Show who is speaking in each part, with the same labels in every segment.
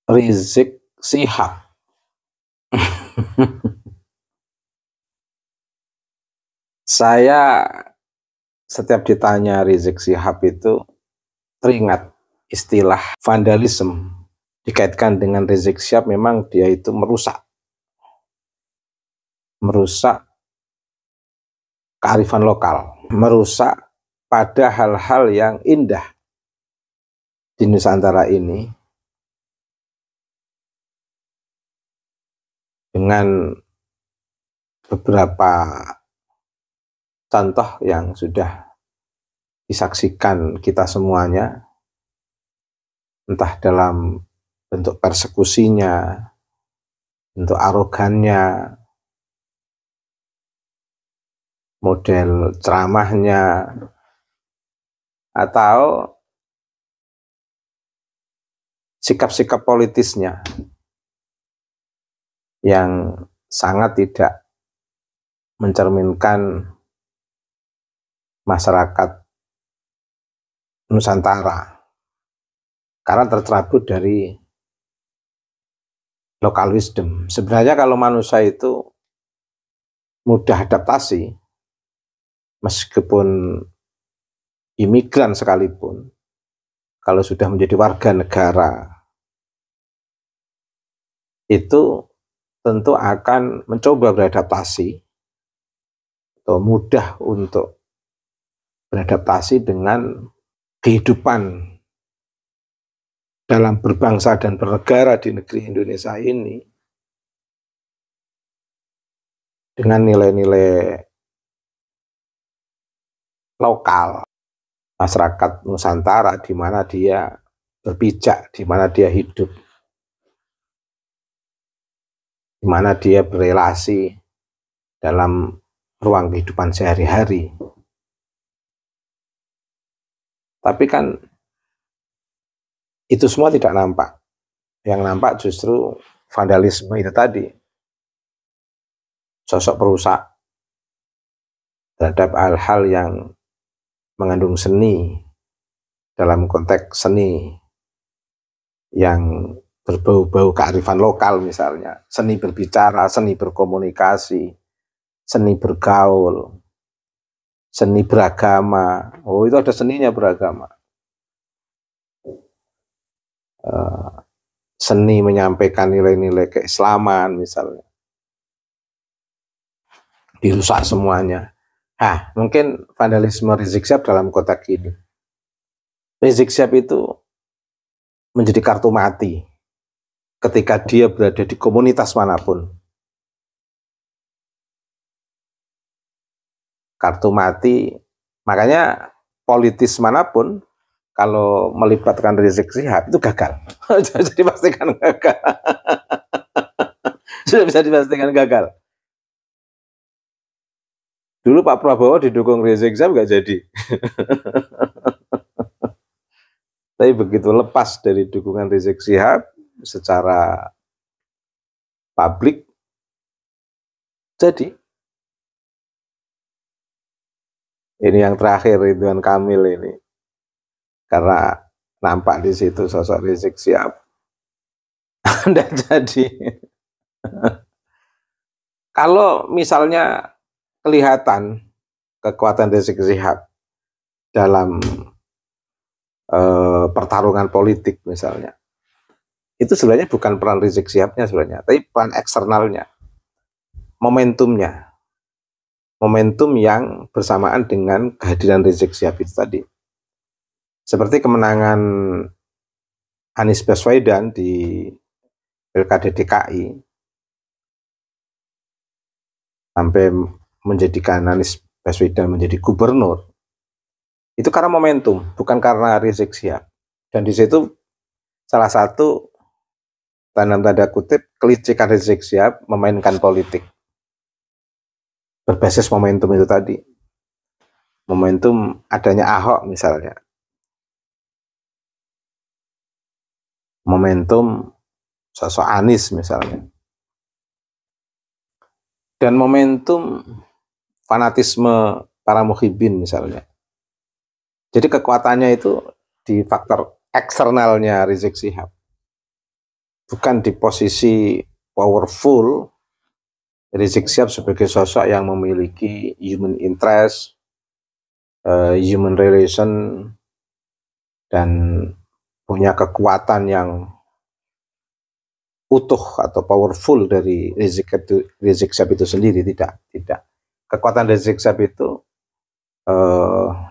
Speaker 1: Rizik Syihab. Saya setiap ditanya Rizik Syihab itu teringat istilah vandalisme. Dikaitkan dengan Rizik Syihab, memang dia itu merusak kearifan lokal, merusak pada hal-hal yang indah di Nusantara ini dengan beberapa contoh yang sudah disaksikan kita semuanya, entah dalam bentuk persekusinya, bentuk arogannya, model ceramahnya, atau sikap-sikap politisnya yang sangat tidak mencerminkan masyarakat Nusantara karena tercerabut dari local wisdom. Sebenarnya kalau manusia itu mudah adaptasi, meskipun imigran sekalipun, kalau sudah menjadi warga negara itu tentu akan mencoba beradaptasi atau mudah untuk beradaptasi dengan kehidupan dalam berbangsa dan bernegara di negeri Indonesia ini dengan nilai-nilai lokal masyarakat Nusantara, di mana dia berpijak, di mana dia hidup, di mana dia berelasi dalam ruang kehidupan sehari-hari. Tapi kan itu semua tidak nampak. Yang nampak justru vandalisme itu tadi. Sosok perusak terhadap hal-hal yang mengandung seni, dalam konteks seni yang berbau-bau kearifan lokal, misalnya seni berbicara, seni berkomunikasi, seni bergaul, seni beragama. Oh, itu ada seninya beragama. Seni menyampaikan nilai-nilai keislaman misalnya, dirusak semuanya. Mungkin vandalisme Rizik Syihab dalam konteks ini. Rizik Syihab itu menjadi kartu mati ketika dia berada di komunitas manapun. Kartu mati, makanya politis manapun kalau melibatkan Rizik Syihab itu gagal. Sudah dipastikan gagal. Sudah bisa dipastikan gagal. Dulu Pak Prabowo didukung Rizik Syihab nggak jadi. Tapi begitu lepas dari dukungan Rizik Syihab secara publik, jadi. Ini yang terakhir, Ridwan Kamil ini, karena nampak di situ sosok Rizik Syihab, tidak jadi. Kalau misalnya kelihatan kekuatan Rizik Syihab dalam pertarungan politik misalnya, itu sebenarnya bukan peran Rizik Syihab-nya sebenarnya, tapi peran eksternalnya, momentumnya. Momentum yang bersamaan dengan kehadiran Rizik Syihab itu tadi. Seperti kemenangan Anies Baswedan di Pilkada DKI sampai menjadikan Anies Baswedan menjadi gubernur, itu karena momentum, bukan karena Rizik Syihab. Dan di situ salah satu dalam tanda kutip kelicikan Rizik Syihab memainkan politik berbasis momentum itu tadi. Momentum adanya Ahok misalnya. Momentum sosok Anies misalnya. Dan momentum fanatisme para muhibin misalnya. Jadi kekuatannya itu di faktor eksternalnya Rizik Syihab. bukan di posisi powerful. Rizik Syihab sebagai sosok yang memiliki human interest, human relation, dan punya kekuatan yang utuh atau powerful dari Rizik Syihab itu sendiri. Tidak. Kekuatan Rizik Syihab itu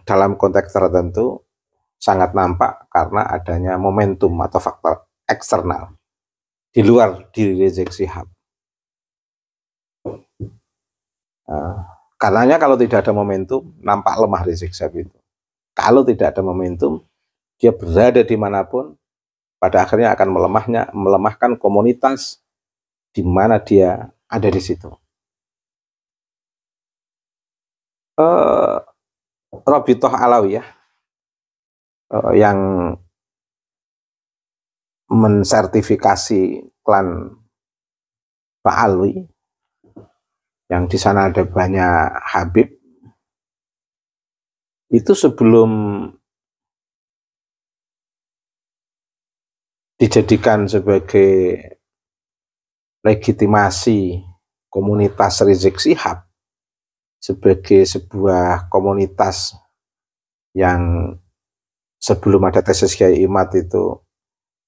Speaker 1: dalam konteks tertentu sangat nampak karena adanya momentum atau faktor eksternal di luar diri Rizik Syihab. Karenanya kalau tidak ada momentum, nampak lemah Rizik Syihab itu. Kalau tidak ada momentum, dia berada dimanapun, pada akhirnya akan melemahkan komunitas di mana dia ada di situ. Robitoh Alawiyah yang mensertifikasi klan Ba'alwi, yang di sana ada banyak Habib, itu sebelum dijadikan sebagai legitimasi komunitas Rizik Syihab sebagai sebuah komunitas yang sebelum ada tesis Kiai Imad itu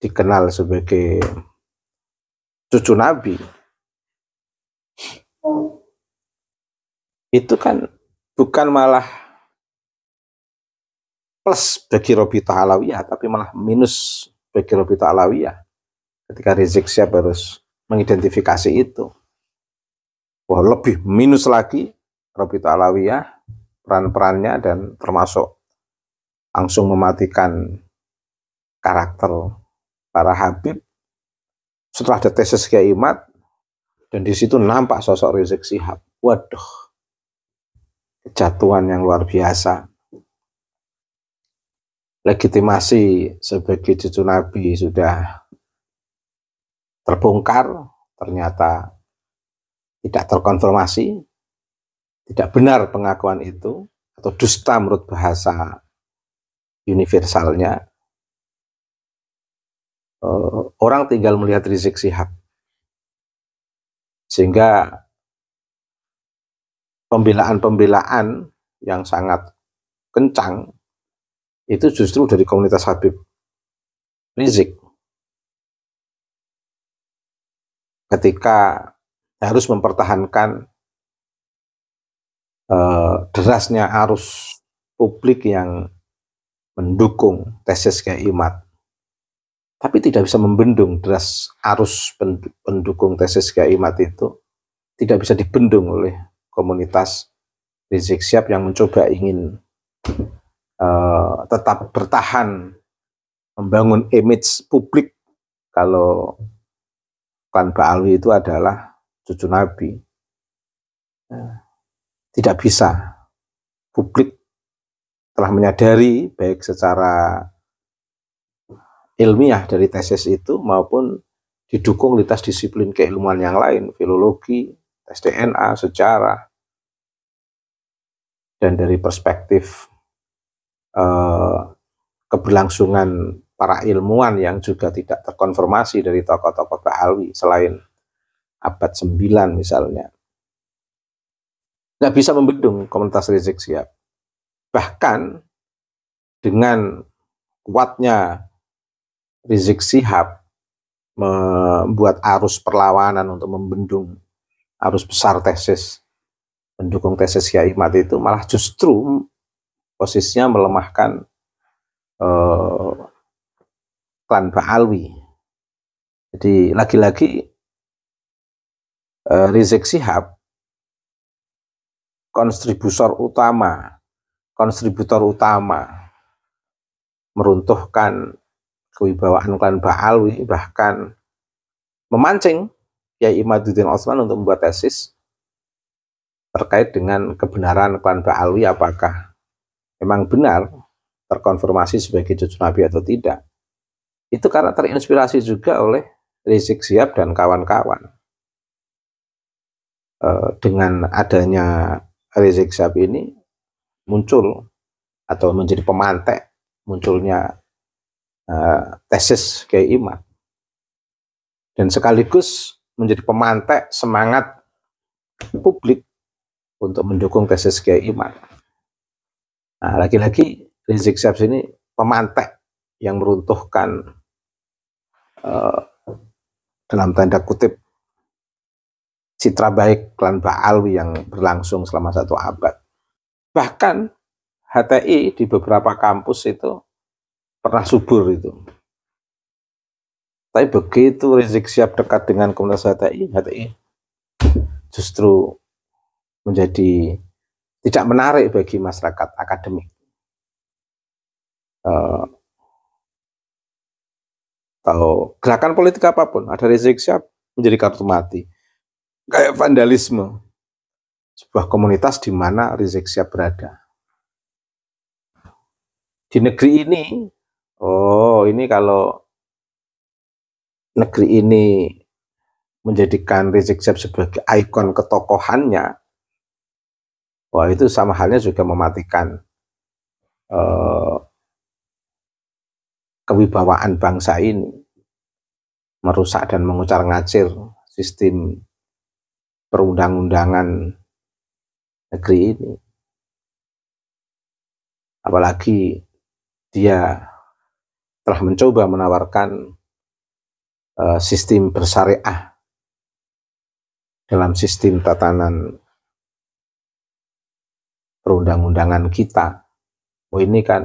Speaker 1: dikenal sebagai cucu Nabi, itu kan bukan malah plus bagi Robitoh Alawiyah, tapi malah minus bagi Robitoh Alawiyah ketika Rizik Syihab harus mengidentifikasi itu. Wah, lebih minus lagi Robitoh Alawiyah peran-perannya, dan termasuk langsung mematikan karakter para Habib setelah ada tesis Kiai Imad, dan di situ nampak sosok Rizik Syihab. Waduh, kejatuhan yang luar biasa. Legitimasi sebagai cucu Nabi sudah terbongkar, ternyata tidak terkonfirmasi, tidak benar pengakuan itu, atau dusta menurut bahasa universalnya. Orang tinggal melihat Rizik Syihab, sehingga pembelaan-pembelaan yang sangat kencang itu justru dari komunitas Habib Rizik ketika harus mempertahankan derasnya arus publik yang mendukung tesis Kiai Imad, tapi tidak bisa membendung deras arus pendukung tesis Kiai Imad itu, tidak bisa dibendung oleh komunitas Rizik Syihab yang mencoba ingin tetap bertahan membangun image publik kalau klan Ba'alwi itu adalah cucu Nabi. Tidak bisa. Publik telah menyadari baik secara ilmiah dari tesis itu maupun didukung lintas disiplin keilmuan yang lain, filologi, tes DNA, sejarah, dan dari perspektif keberlangsungan para ilmuwan yang juga tidak terkonfirmasi dari tokoh-tokoh Ba'alwi selain abad 9 misalnya. Nggak bisa membendung komunitas Rizik Syihab. Bahkan dengan kuatnya Rizik Syihab membuat arus perlawanan untuk membendung arus besar tesis pendukung tesis Kiai Imad itu, malah justru posisinya melemahkan klan Ba'alwi. Jadi lagi-lagi Rizik Syihab kontributor utama meruntuhkan kewibawaan klan Ba'alwi, bahkan memancing Kiai Imaduddin Otsman untuk membuat tesis terkait dengan kebenaran klan Ba'alwi, apakah memang benar terkonfirmasi sebagai cucu Nabi atau tidak. Itu karena terinspirasi juga oleh Rizik Syihab dan kawan-kawan. Dengan adanya Rizik Syihab ini muncul atau menjadi pemantik munculnya tesis Kiai Imad. dan sekaligus menjadi pemantik semangat publik untuk mendukung tesis Kiai Iman. Nah, lagi-lagi Rizik Syihab ini pemantik yang meruntuhkan dalam tanda kutip citra baik klan Ba'alwi yang berlangsung selama 1 abad. Bahkan HTI di beberapa kampus itu pernah subur itu. Tapi begitu Rizik Syihab dekat dengan komunitas HTI justru menjadi tidak menarik bagi masyarakat akademik. Atau gerakan politik apapun, ada Rizik Syihab menjadi kartu mati. Kayak vandalisme. Sebuah komunitas di mana Rizik Syihab berada. Di negeri ini, ini kalau negeri ini menjadikan Rizik Syihab sebagai ikon ketokohannya, wah itu sama halnya juga mematikan kewibawaan bangsa ini, merusak dan mengucar-ngacir sistem perundang-undangan negeri ini. Apalagi dia telah mencoba menawarkan sistem bersyariah dalam sistem tatanan perundang-undangan kita. Ini kan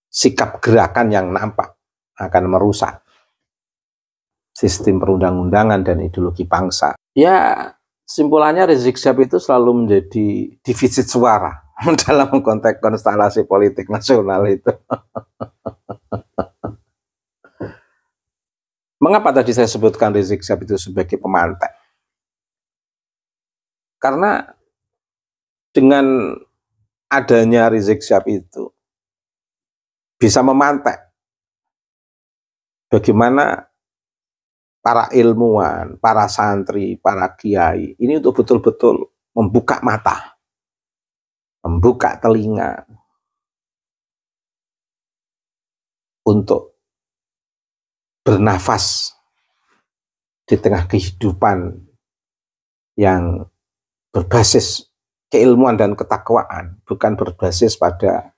Speaker 1: sikap gerakan yang nampak akan merusak sistem perundang-undangan dan ideologi bangsa. Ya, simpulannya Rizik Syihab itu selalu menjadi defisit suara dalam konteks konstelasi politik nasional itu. Mengapa tadi saya sebutkan Rizik Syihab itu sebagai pemantik? Karena dengan adanya Rizik Syihab itu bisa memantik bagaimana para ilmuwan, para santri, para kiai ini untuk betul-betul membuka mata, membuka telinga untuk bernafas di tengah kehidupan yang berbasis keilmuan dan ketakwaan, bukan berbasis pada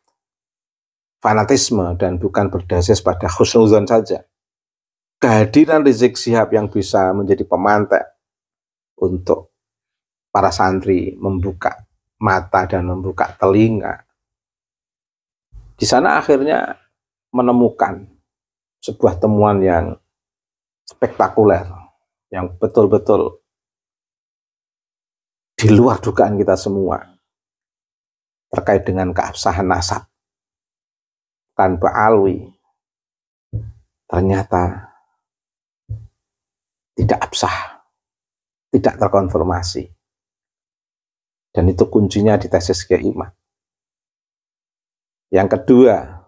Speaker 1: fanatisme dan bukan berbasis pada husnuzon saja. Kehadiran Rizik Syihab yang bisa menjadi pemantik untuk para santri membuka mata dan membuka telinga, di sana akhirnya menemukan sebuah temuan yang spektakuler, yang betul-betul di luar dugaan kita semua terkait dengan keabsahan nasab klan Ba'alwi. Ternyata tidak absah, tidak terkonfirmasi, dan itu kuncinya di tesis Kiai Iman. Yang kedua,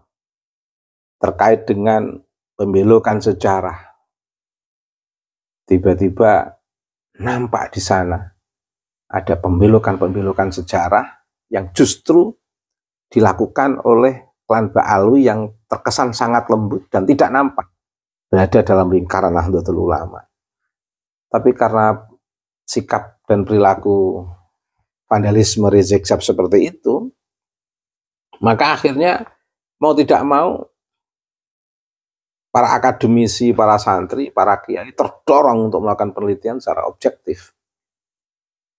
Speaker 1: terkait dengan pembelokan sejarah. Tiba-tiba nampak di sana ada pembelokan-pembelokan sejarah yang justru dilakukan oleh klan Ba'alwi yang terkesan sangat lembut dan tidak nampak berada dalam lingkaran Nahdlatul Ulama. Tapi karena sikap dan perilaku vandalisme Rizik Syihab seperti itu, maka akhirnya mau tidak mau para akademisi, para santri, para kiai terdorong untuk melakukan penelitian secara objektif.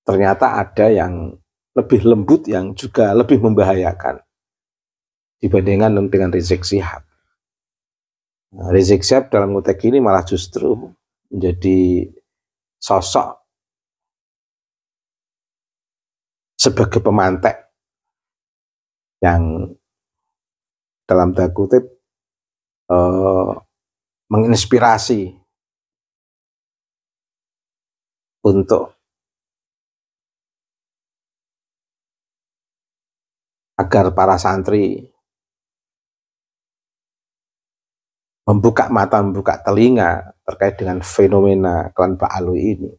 Speaker 1: Ternyata ada yang lebih lembut yang juga lebih membahayakan dibandingkan dengan Rizik Syihab. Nah, Rizik Syihab dalam konteks ini malah justru menjadi sosok sebagai pemantik yang dalam tanda kutip menginspirasi untuk agar para santri membuka mata, membuka telinga terkait dengan fenomena klan Ba'alwi ini.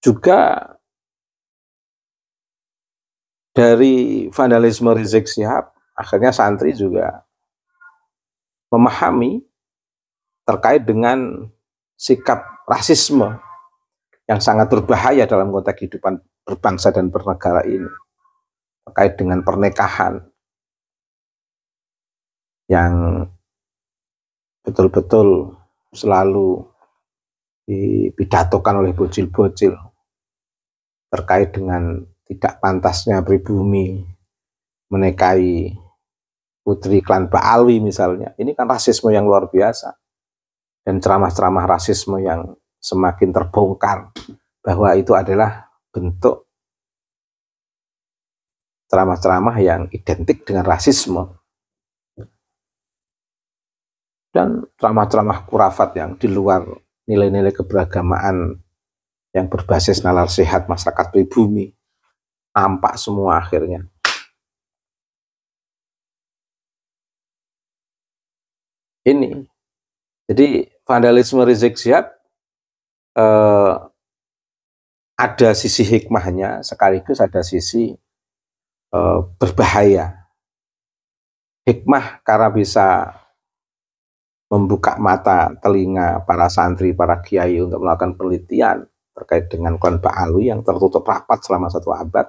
Speaker 1: Juga Dari vandalisme Rizik Syihab, akhirnya santri juga memahami terkait dengan sikap rasisme yang sangat berbahaya dalam konteks kehidupan berbangsa dan bernegara ini, terkait dengan pernikahan yang betul-betul selalu dipidatokan oleh bocil-bocil, terkait dengan tidak pantasnya pribumi menikahi putri klan Ba'alwi misalnya. Ini kan rasisme yang luar biasa, dan ceramah-ceramah rasisme yang semakin terbongkar bahwa itu adalah bentuk ceramah-ceramah yang identik dengan rasisme, dan ceramah-ceramah kurafat yang di luar nilai-nilai keberagamaan yang berbasis nalar sehat masyarakat pribumi nampak semua akhirnya. Ini jadi vandalisme Rizik Syihab ada sisi hikmahnya, sekaligus ada sisi berbahaya. Hikmah karena bisa membuka mata telinga para santri, para kiai untuk melakukan penelitian terkait dengan klan Ba'alwi yang tertutup rapat selama 1 abad.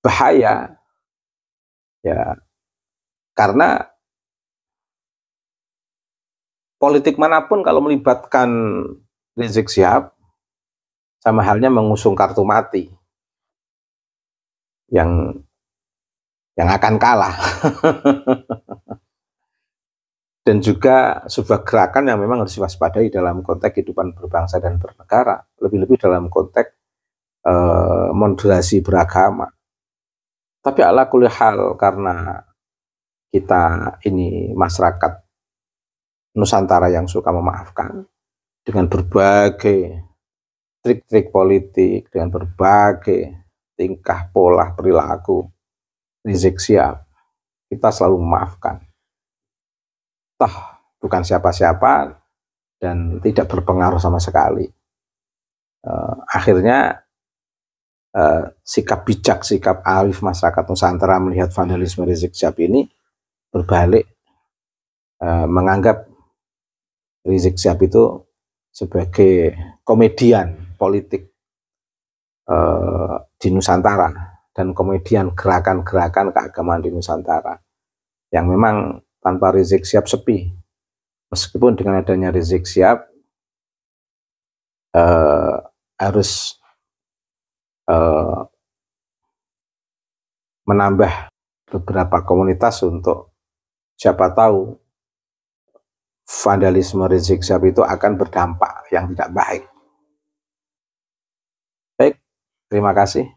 Speaker 1: Bahaya ya, karena politik manapun kalau melibatkan Rizik Syihab sama halnya mengusung kartu mati yang akan kalah. Dan juga sebuah gerakan yang memang harus diwaspadai dalam konteks kehidupan berbangsa dan bernegara, lebih-lebih dalam konteks moderasi beragama. Tapi ala kulli hal, karena kita ini masyarakat Nusantara yang suka memaafkan dengan berbagai trik-trik politik, dengan berbagai tingkah pola perilaku Rizik Syihab, kita selalu memaafkan. Toh bukan siapa-siapa dan tidak berpengaruh sama sekali. Akhirnya sikap bijak, sikap arif masyarakat Nusantara melihat vandalisme Rizik Syihab ini berbalik, menganggap Rizik Syihab itu sebagai komedian politik di Nusantara, dan komedian gerakan-gerakan keagamaan di Nusantara yang memang tanpa Rizik Syihab sepi. Meskipun dengan adanya Rizik Syihab harus menambah beberapa komunitas untuk siapa tahu vandalisme Rizik Syihab itu akan berdampak yang tidak baik. Baik, terima kasih.